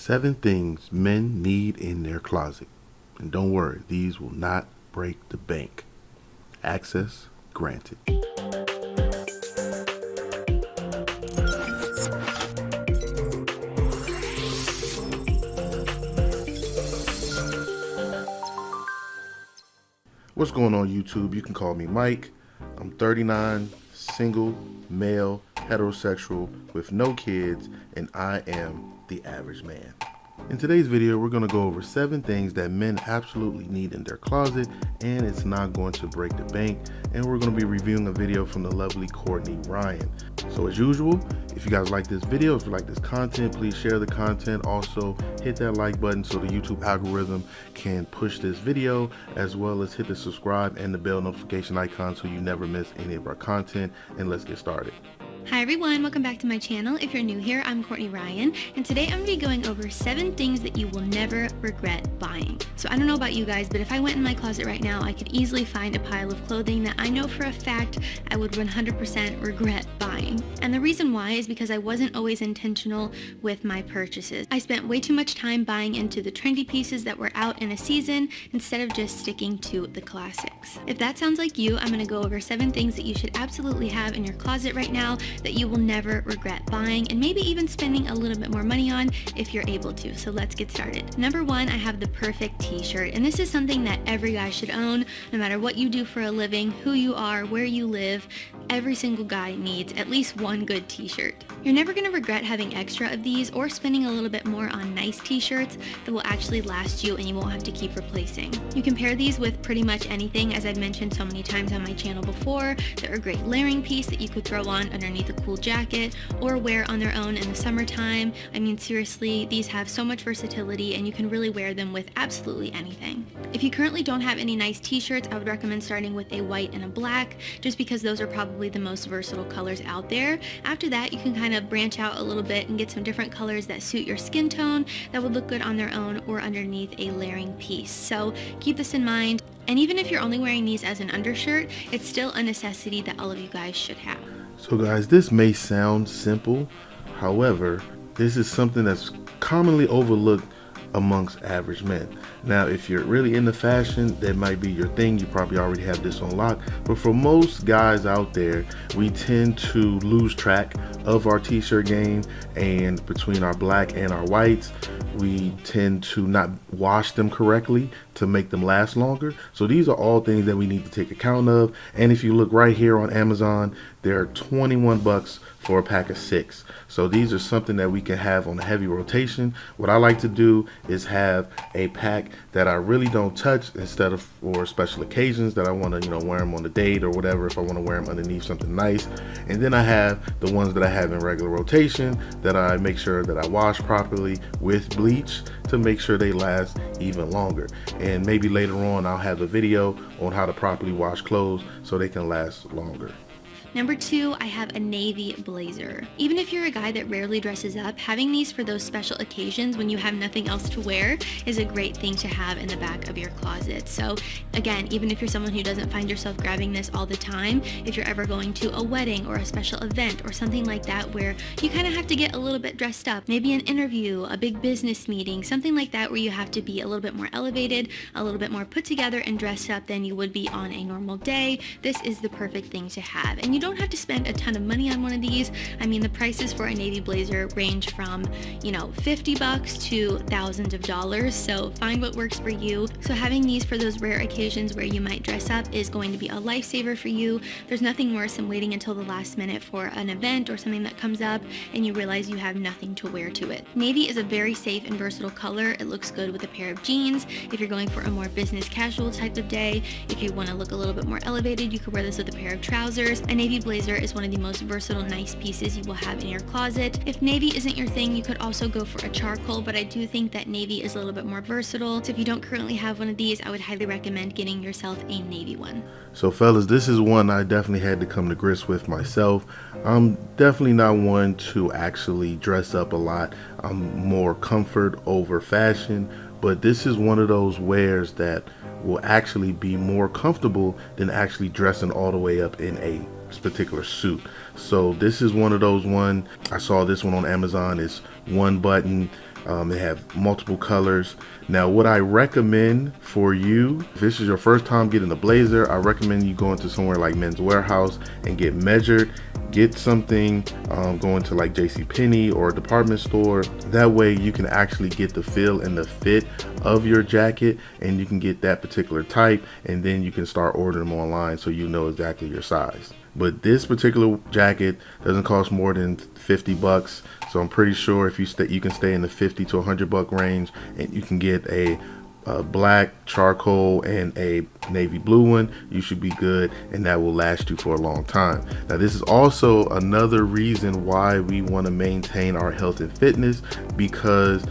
7 things men need in their closet. And don't worry, these will not break the bank. Access granted. What's going on, YouTube? You can call me Mike. I'm 39, single, male, heterosexual, with no kids, and I am the average man. In today's video, we're going to go over 7 things that men absolutely need in their closet, and it's not going to break the bank. And we're going to be reviewing a video from the lovely Courtney Ryan. So as usual, if you guys like this video, if you like this content, please share the content. Also, hit that like button so the YouTube algorithm can push this video, as well as hit the subscribe and the bell notification icon so you never miss any of our content. And let's get started. Hi everyone, welcome back to my channel. If you're new here, I'm Courtney Ryan, and today I'm going to be going over 7 things that you will never regret buying. So I don't know about you guys, but if I went in my closet right now, I could easily find a pile of clothing that I know for a fact I would 100% regret buying. And the reason why is because I wasn't always intentional with my purchases. I spent way too much time buying into the trendy pieces that were out in a season instead of just sticking to the classics. If that sounds like you, I'm going to go over 7 things that you should absolutely have in your closet right now that you will never regret buying, and maybe even spending a little bit more money on if you're able to. So let's get started. Number 1, I have the perfect t-shirt, and this is something that every guy should own, no matter what you do for a living, who you are, where you live. Every single guy needs at least one good t-shirt. You're never going to regret having extra of these or spending a little bit more on nice t-shirts that will actually last you and you won't have to keep replacing. You can pair these with pretty much anything, as I've mentioned so many times on my channel before. They're a great layering piece that you could throw on underneath a cool jacket or wear on their own in the summertime. I mean, seriously, these have so much versatility and you can really wear them with absolutely anything. If you currently don't have any nice t-shirts, I would recommend starting with a white and a black, just because those are probably the most versatile colors out there. After that, you can kind of branch out a little bit and get some different colors that suit your skin tone that would look good on their own or underneath a layering piece. So keep this in mind. And even if you're only wearing these as an undershirt, it's still a necessity that all of you guys should have. So guys, this may sound simple, however, this is something that's commonly overlooked amongst average men. Now, if you're really into fashion, that might be your thing. You probably already have this on lock. But for most guys out there, we tend to lose track of our t-shirt game, and between our black and our whites, we tend to not wash them correctly to make them last longer. So these are all things that we need to take account of. And if you look right here on Amazon, they're 21 bucks for a pack of 6. So these are something that we can have on a heavy rotation. What I like to do is have a pack that I really don't touch, instead of for special occasions that I want to, wear them on a date or whatever, if I want to wear them underneath something nice. And then I have the ones that I have in regular rotation that I make sure that I wash properly with bleach to make sure they last even longer. And maybe later on I'll have a video on how to properly wash clothes so they can last longer. Number 2, I have a navy blazer. Even if you're a guy that rarely dresses up, having these for those special occasions when you have nothing else to wear is a great thing to have in the back of your closet. So again, even if you're someone who doesn't find yourself grabbing this all the time, if you're ever going to a wedding or a special event or something like that where you kind of have to get a little bit dressed up, maybe an interview, a big business meeting, something like that where you have to be a little bit more elevated, a little bit more put together and dressed up than you would be on a normal day, this is the perfect thing to have. And you don't have to spend a ton of money on one of these. I mean, the prices for a navy blazer range from, 50 bucks to thousands of dollars. So find what works for you. So having these for those rare occasions where you might dress up is going to be a lifesaver for you. There's nothing worse than waiting until the last minute for an event or something that comes up and you realize you have nothing to wear to it. Navy is a very safe and versatile color. It looks good with a pair of jeans. If you're going for a more business casual type of day, if you want to look a little bit more elevated, you could wear this with a pair of trousers. A navy blazer is one of the most versatile, nice pieces you will have in your closet. If navy isn't your thing, you could also go for a charcoal, but I do think that navy is a little bit more versatile. So if you don't currently have one of these, I would highly recommend getting yourself a navy one. So fellas, this is one I definitely had to come to grips with myself. I'm definitely not one to actually dress up a lot. I'm more comfort over fashion, but this is one of those wears that will actually be more comfortable than actually dressing all the way up in a particular suit. So this is one of those I saw this one on Amazon. It's one button, They have multiple colors. Now, what I recommend for you, if this is your first time getting a blazer, I recommend you going to somewhere like Men's Warehouse and get measured. Get something, going to like JCPenney or a department store. That way you can actually get the feel and the fit of your jacket, and you can get that particular type, and then you can start ordering them online so you know exactly your size. But this particular jacket doesn't cost more than 50 bucks. So I'm pretty sure if you can stay in the 50 to 100 buck range, and you can get a black, charcoal, and a navy blue one, you should be good, and that will last you for a long time. Now, this is also another reason why we want to maintain our health and fitness, because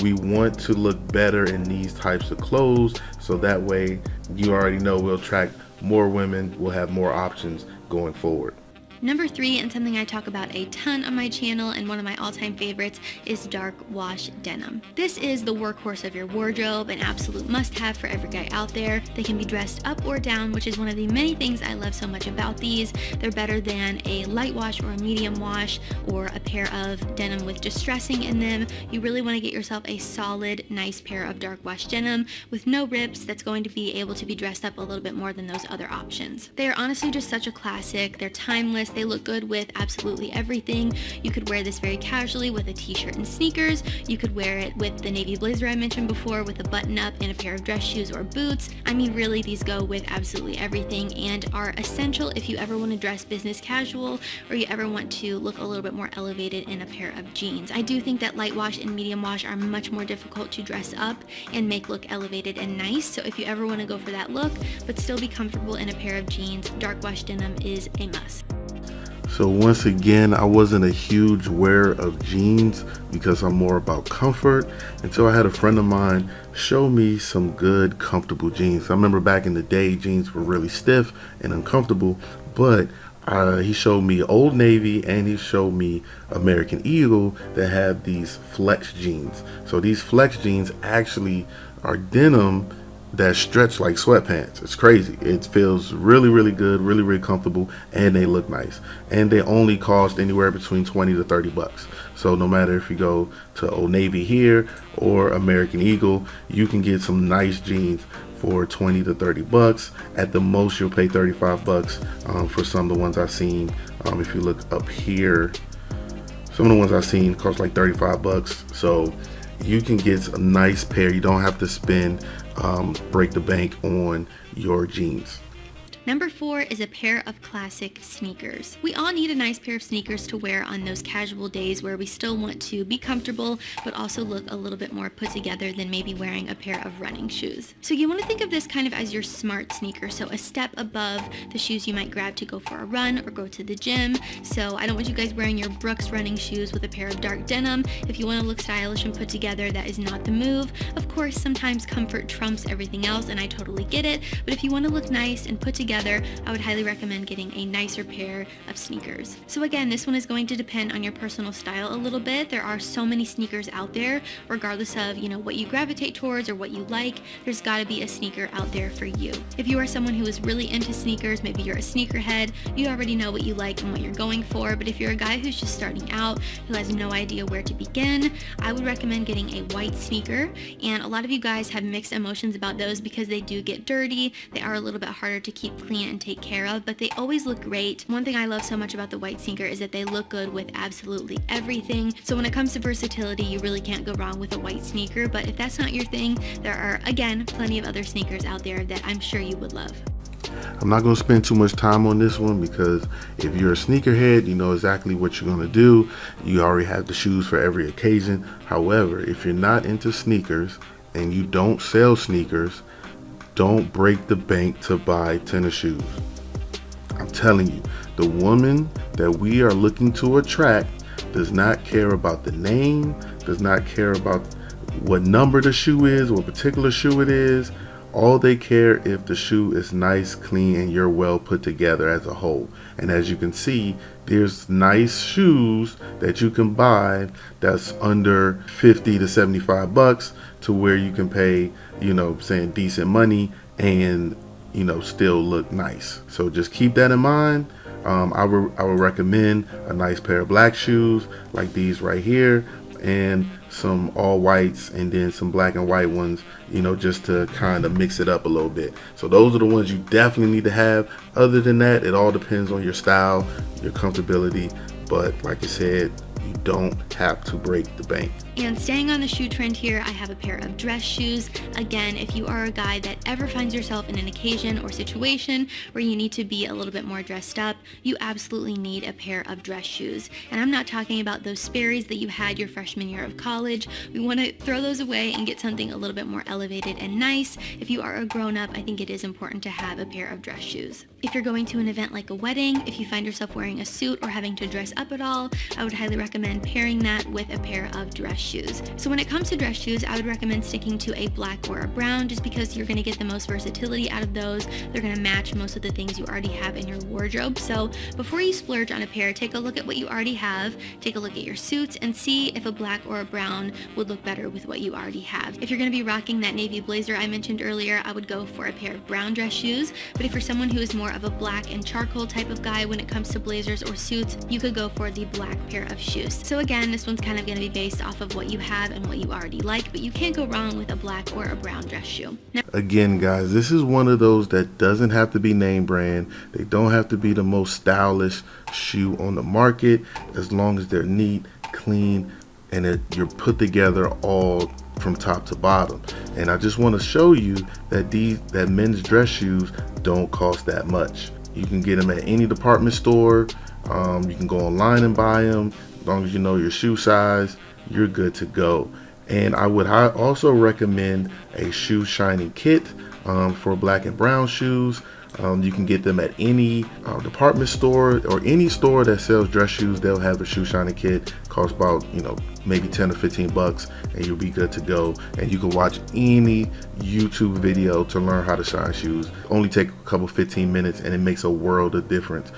we want to look better in these types of clothes, so that way you already know we'll attract more women, we'll have more options going forward. Number 3, and something I talk about a ton on my channel and one of my all-time favorites, is dark wash denim. This is the workhorse of your wardrobe, an absolute must-have for every guy out there. They can be dressed up or down, which is one of the many things I love so much about these. They're better than a light wash or a medium wash or a pair of denim with distressing in them. You really want to get yourself a solid, nice pair of dark wash denim with no rips, that's going to be able to be dressed up a little bit more than those other options. They are honestly just such a classic. They're timeless. They look good with absolutely everything. You could wear this very casually with a t-shirt and sneakers. You could wear it with the navy blazer I mentioned before, with a button up and a pair of dress shoes or boots. I mean, really, these go with absolutely everything and are essential if you ever want to dress business casual, or you ever want to look a little bit more elevated in a pair of jeans. I do think that light wash and medium wash are much more difficult to dress up and make look elevated and nice. So if you ever want to go for that look but still be comfortable in a pair of jeans, dark wash denim is a must. So once again, I wasn't a huge wearer of jeans because I'm more about comfort, until I had a friend of mine show me some good, comfortable jeans. I remember back in the day, jeans were really stiff and uncomfortable, but he showed me Old Navy and he showed me American Eagle that have these flex jeans. So these flex jeans actually are denim that stretch like sweatpants. It's crazy. It feels really, really good, really, really comfortable, and they look nice. And they only cost anywhere between 20 to 30 bucks. So no matter if you go to Old Navy here or American Eagle, you can get some nice jeans for 20 to 30 bucks. At the most, you'll pay 35 bucks for some of the ones I've seen. If you look up here, some of the ones I've seen cost like 35 bucks. So you can get a nice pair. You don't have to break the bank on your jeans. Number 4 is a pair of classic sneakers. We all need a nice pair of sneakers to wear on those casual days where we still want to be comfortable but also look a little bit more put together than maybe wearing a pair of running shoes. So you want to think of this kind of as your smart sneaker, so a step above the shoes you might grab to go for a run or go to the gym. So I don't want you guys wearing your Brooks running shoes with a pair of dark denim. If you want to look stylish and put together, that is not the move. Of course, sometimes comfort trumps everything else, and I totally get it, but if you want to look nice and put together, I would highly recommend getting a nicer pair of sneakers. So again, this one is going to depend on your personal style a little bit. There are so many sneakers out there, regardless of, what you gravitate towards or what you like, there's got to be a sneaker out there for you. If you are someone who is really into sneakers, maybe you're a sneakerhead, you already know what you like and what you're going for. But if you're a guy who's just starting out, who has no idea where to begin, I would recommend getting a white sneaker. And a lot of you guys have mixed emotions about those because they do get dirty. They are a little bit harder to keep clean and take care of, but they always look great. One thing I love so much about the white sneaker is that they look good with absolutely everything. So when it comes to versatility, you really can't go wrong with a white sneaker. But if that's not your thing, there are, again, plenty of other sneakers out there that I'm sure you would love. I'm not going to spend too much time on this one because if you're a sneakerhead, you know exactly what you're going to do. You already have the shoes for every occasion. However, if you're not into sneakers and you don't sell sneakers, don't break the bank to buy tennis shoes. I'm telling you, the woman that we are looking to attract does not care about the name, does not care about what number the shoe is, what particular shoe it is. All they care if the shoe is nice, clean, and you're well put together as a whole. And as you can see, there's nice shoes that you can buy that's under 50 to 75 bucks to where you can pay, saying decent money and, still look nice. So just keep that in mind. I would recommend a nice pair of black shoes like these right here, and some all whites, and then some black and white ones, just to kind of mix it up a little bit. So those are the ones you definitely need to have. Other than that, it all depends on your style, your comfortability. But like I said, you don't have to break the bank. And staying on the shoe trend here, I have a pair of dress shoes. Again, if you are a guy that ever finds yourself in an occasion or situation where you need to be a little bit more dressed up, you absolutely need a pair of dress shoes. And I'm not talking about those Sperry's that you had your freshman year of college. We want to throw those away and get something a little bit more elevated and nice. If you are a grown-up, I think it is important to have a pair of dress shoes. If you're going to an event like a wedding, if you find yourself wearing a suit or having to dress up at all, I would highly recommend pairing that with a pair of dress shoes. So when it comes to dress shoes, I would recommend sticking to a black or a brown, just because you're going to get the most versatility out of those. They're going to match most of the things you already have in your wardrobe. So before you splurge on a pair, take a look at what you already have, take a look at your suits, and see if a black or a brown would look better with what you already have. If you're going to be rocking that navy blazer I mentioned earlier, I would go for a pair of brown dress shoes. But if you're someone who is more of a black and charcoal type of guy when it comes to blazers or suits, you could go for the black pair of shoes. So again, this one's kind of going to be based off of what you have and what you already like, but you can't go wrong with a black or a brown dress shoe. Now, again, guys, this is one of those that doesn't have to be name brand. They don't have to be the most stylish shoe on the market, as long as they're neat, clean, and you're put together all from top to bottom. And I just want to show you that men's dress shoes don't cost that much. You can get them at any department store. You can go online and buy them. As long as you know your shoe size, you're good to go. And I would also recommend a shoe shining kit for black and brown shoes. You can get them at any department store or any store that sells dress shoes. They'll have a shoe shining kit. Costs about maybe 10 or 15 bucks, and you'll be good to go. And you can watch any YouTube video to learn how to shine shoes. Only take a couple 15 minutes, and it makes a world of difference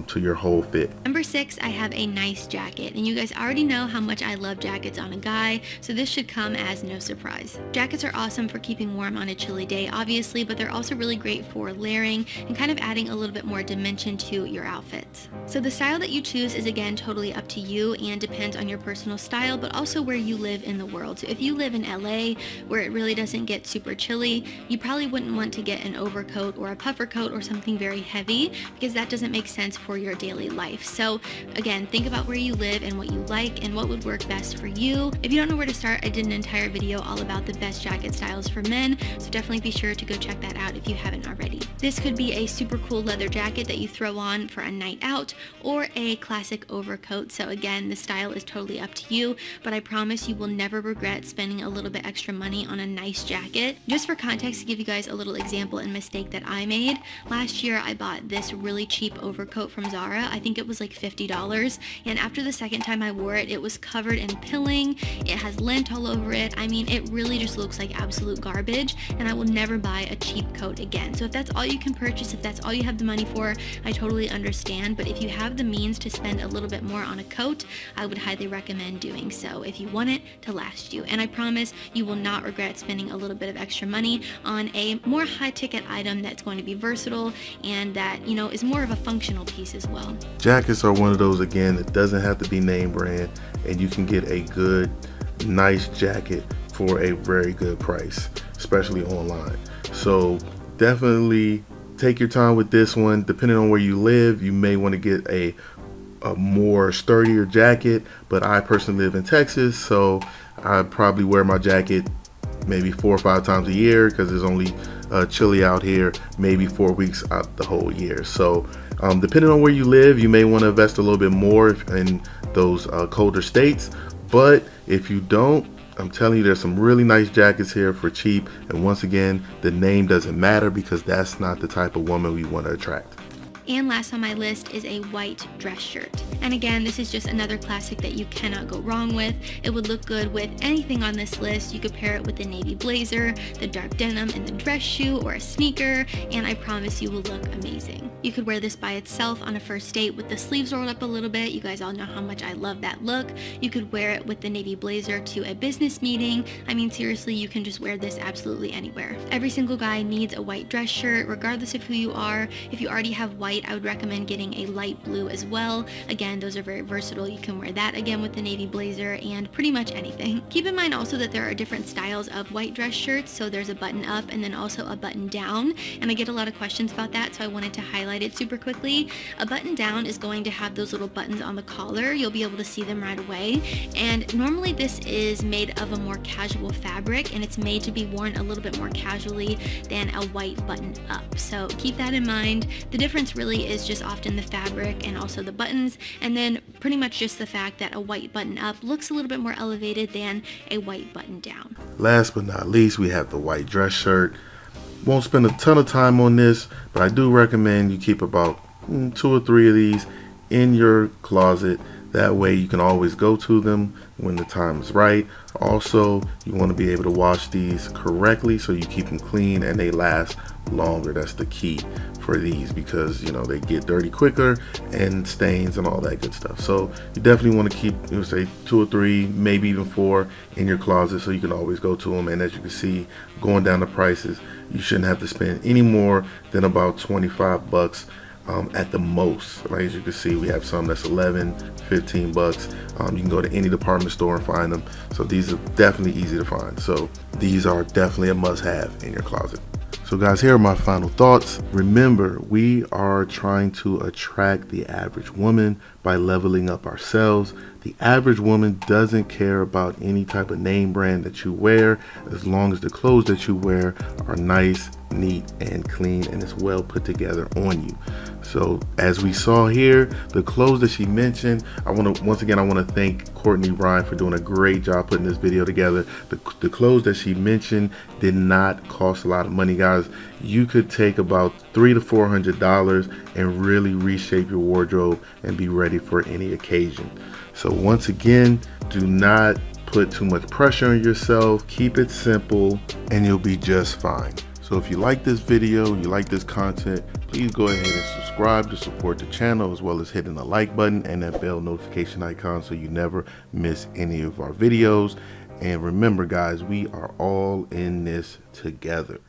to your whole fit. Number 6, I have a nice jacket, and you guys already know how much I love jackets on a guy, so this should come as no surprise. Jackets are awesome for keeping warm on a chilly day, obviously, but they're also really great for layering and kind of adding a little bit more dimension to your outfits. So the style that you choose is again totally up to you and depends on your personal style, but also where you live in the world. So if you live in LA, where it really doesn't get super chilly, you probably wouldn't want to get an overcoat or a puffer coat or something very heavy, because that doesn't make sense for your daily life. So again, think about where you live and what you like and what would work best for you. If you don't know where to start, I did an entire video all about the best jacket styles for men, so definitely be sure to go check that out if you haven't already. This could be a super cool leather jacket that you throw on for a night out, or a classic overcoat. So again, the style is totally up to you, but I promise you will never regret spending a little bit extra money on a nice jacket. Just for context, to give you guys a little example and mistake that I made, last year I bought this really cheap overcoat from Zara. I think it was like $50, and after the second time I wore it, it was covered in pilling. It has lint all over it. I mean, it really just looks like absolute garbage, and I will never buy a cheap coat again. So if that's all you can purchase, if that's all you have the money for, I totally understand. But if you have the means to spend a little bit more on a coat, I would highly recommend doing so if you want it to last you. And I promise you will not regret spending a little bit of extra money on a more high ticket item that's going to be versatile and that, is more of a functional piece as well. Jackets are one of those, again, that doesn't have to be name brand, and you can get a good, nice jacket for a very good price, especially online. So definitely take your time with this one. Depending on where you live, you may want to get a more sturdier jacket, but I personally live in Texas, so I probably wear my jacket maybe 4 or 5 times a year, because it's only chilly out here, maybe 4 weeks out the whole year. So depending on where you live, you may want to invest a little bit more in those colder states, but if you don't, I'm telling you, there's some really nice jackets here for cheap. And once again, the name doesn't matter, because that's not the type of woman we want to attract. And last on my list is a white dress shirt. And again, this is just another classic that you cannot go wrong with. It would look good with anything on this list. You could pair it with the navy blazer, the dark denim, and the dress shoe, or a sneaker, and I promise you will look amazing. You could wear this by itself on a first date with the sleeves rolled up a little bit. You guys all know how much I love that look. You could wear it with the navy blazer to a business meeting. I mean, seriously, you can just wear this absolutely anywhere. Every single guy needs a white dress shirt, regardless of who you are. If you already have white white, I would recommend getting a light blue as well. Again, those are very versatile. You can wear that again with the navy blazer and pretty much anything. Keep in mind also that there are different styles of white dress shirts. So there's a button up and then also a button down. And I get a lot of questions about that, so I wanted to highlight it super quickly. A button down is going to have those little buttons on the collar. You'll be able to see them right away. And normally this is made of a more casual fabric, and it's made to be worn a little bit more casually than a white button up. So keep that in mind. The difference really is just often the fabric and also the buttons, and then pretty much just the fact that a white button up looks a little bit more elevated than a white button down. Last but not least, we have the white dress shirt. Won't spend a ton of time on this, but I do recommend you keep about 2 or 3 of these in your closet. That way you can always go to them when the time is right. Also, you want to be able to wash these correctly so you keep them clean and they last longer. That's the key for these, because you know they get dirty quicker and stains and all that good stuff. So you definitely want to keep, say 2 or 3, maybe even 4 in your closet so you can always go to them. And as you can see, going down the prices, you shouldn't have to spend any more than about 25 bucks at the most. Like as you can see, we have some that's 11, 15 bucks. You can go to any department store and find them. So these are definitely easy to find. So these are definitely a must-have in your closet. So guys, here are my final thoughts. Remember, we are trying to attract the average woman by leveling up ourselves. The average woman doesn't care about any type of name brand that you wear, as long as the clothes that you wear are nice, neat, and clean, and it's well put together on you. So as we saw here, the clothes that she mentioned, once again I want to thank Courtney Ryan for doing a great job putting this video together. The clothes that she mentioned did not cost a lot of money, guys. You could take about $300 to $400 and really reshape your wardrobe and be ready for any occasion. So once again, do not put too much pressure on yourself. Keep it simple and you'll be just fine. So if you like this video, you like this content, please go ahead and subscribe to support the channel, as well as hitting the like button and that bell notification icon so you never miss any of our videos. And remember guys, we are all in this together.